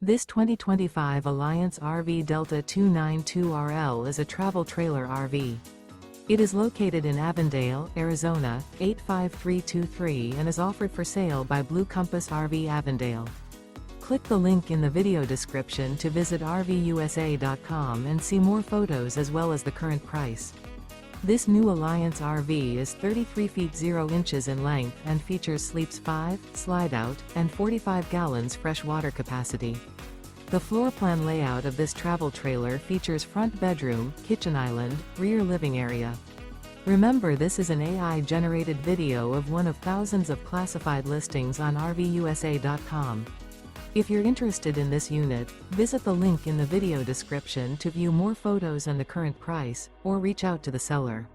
This 2025 Alliance RV Delta 292RL is a travel trailer RV. It is located in Avondale, Arizona, 85323 and is offered for sale by Blue Compass RV Avondale. Click the link in the video description to visit RVUSA.com and see more photos as well as the current price. This new Alliance RV is 33 feet 0 inches in length and features sleeps 5, slide-out, and 45 gallons fresh water capacity. The floor plan layout of this travel trailer features front bedroom, kitchen island, rear living area. Remember, this is an AI-generated video of one of thousands of classified listings on RVUSA.com. If you're interested in this unit, visit the link in the video description to view more photos and the current price, or reach out to the seller.